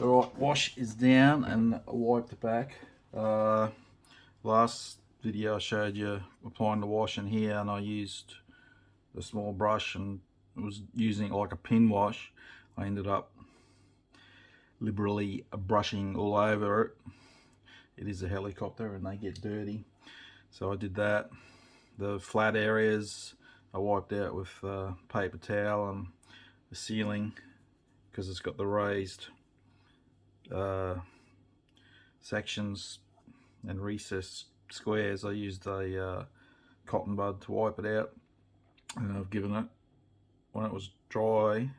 Alright, wash is down and wiped it back. Last video I showed you applying the wash in here, and I used a small brush and was using it like a pin wash. I ended up liberally brushing all over it. It is a helicopter and they get dirty, so I did that. The flat areas I wiped out with paper towel, and the ceiling, because it's got the raised sections and recessed squares, I used a cotton bud to wipe it out, and I've given it, when it was dry,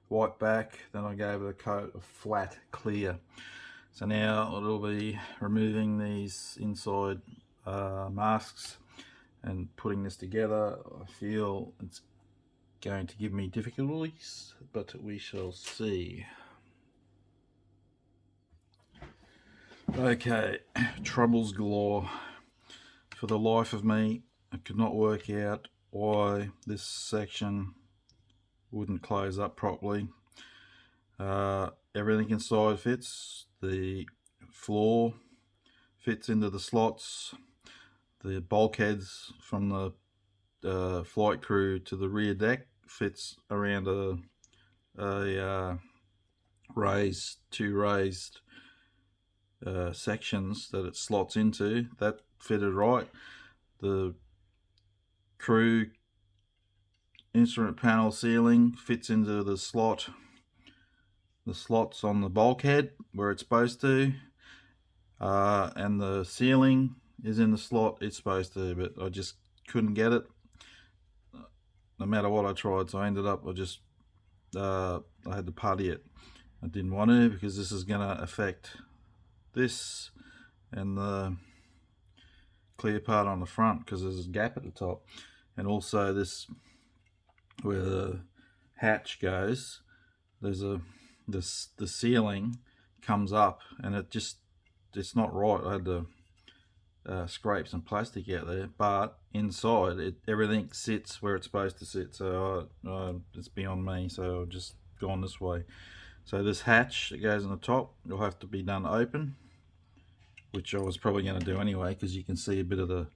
white back, then I gave it a coat of flat clear. So now it'll be removing these inside masks and putting this together. I feel it's going to give me difficulties, but we shall see. Okay, troubles galore. For the life of me, I could not work out why this section wouldn't close up properly. Everything inside fits. The floor fits into the slots. The bulkheads from the flight crew to the rear deck fits around a two raised sections that it slots into. That fitted right. The crew instrument panel ceiling fits into the slots on the bulkhead where it's supposed to, and the ceiling is in the slot it's supposed to, but I just couldn't get it no matter what I tried. So I ended up, I had to putty it. I didn't want to, because this is going to affect this and the clear part on the front, because there's a gap at the top, and also this where the hatch goes, there's the ceiling comes up, and it's not right. I had to scrape some plastic out there, but inside everything sits where it's supposed to sit, so it's beyond me, so I've just gone this way. So this hatch that goes on the top will have to be done open, which I was probably going to do anyway, because you can see a bit of the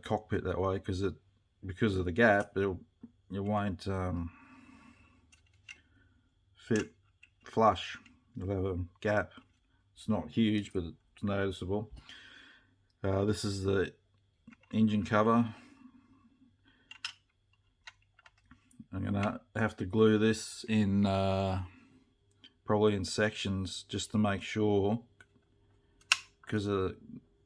cockpit that way, because of the gap it won't fit flush. You'll have a gap. It's not huge, but it's noticeable. This is the engine cover. I'm gonna have to glue this in probably in sections, just to make sure, because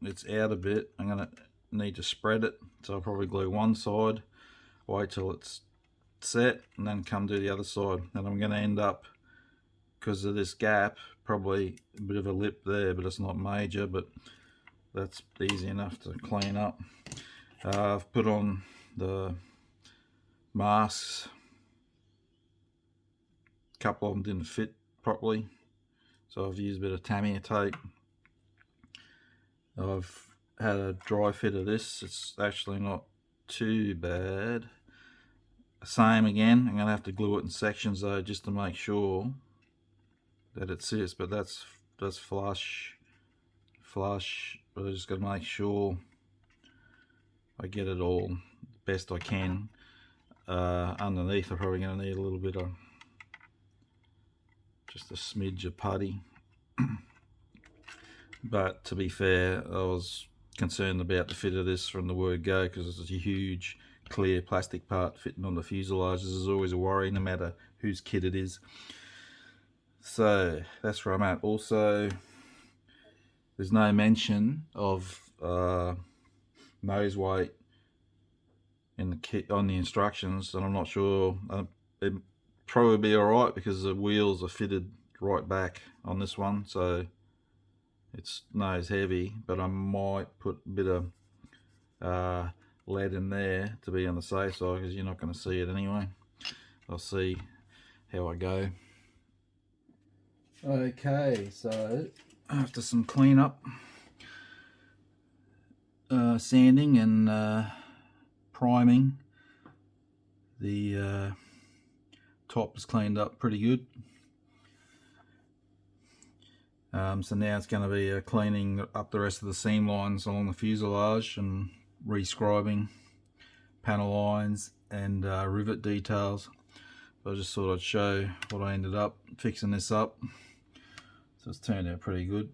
it's out a bit. I'm gonna need to spread it, so I'll probably glue one side, wait till it's set, and then come do the other side. And I'm going to end up, because of this gap, probably a bit of a lip there, but it's not major, but that's easy enough to clean up. I've put on the masks. A couple of them didn't fit properly, so I've used a bit of Tamiya tape. I've had a dry fit of this. It's actually not too bad. Same again, I'm going to have to glue it in sections though, just to make sure that it sits, but that's flush, but I just got to make sure I get it all best I can. Underneath I'm probably going to need a little bit of, just a smidge of putty. But to be fair, I was concerned about the fit of this from the word go, because it's a huge clear plastic part fitting on the fuselage. This is always a worry, no matter whose kit it is. So that's where I'm at. Also, there's no mention of nose weight in the kit on the instructions, and I'm not sure. It'd probably be alright, because the wheels are fitted right back on this one, so it's nose heavy, but I might put a bit of lead in there to be on the safe side, because you're not going to see it anyway. I'll see how I go. Okay, so after some cleanup, sanding and priming, the top is cleaned up pretty good. So now it's going to be cleaning up the rest of the seam lines along the fuselage and rescribing panel lines and rivet details. So I just thought I'd show what I ended up fixing this up. So it's turned out pretty good.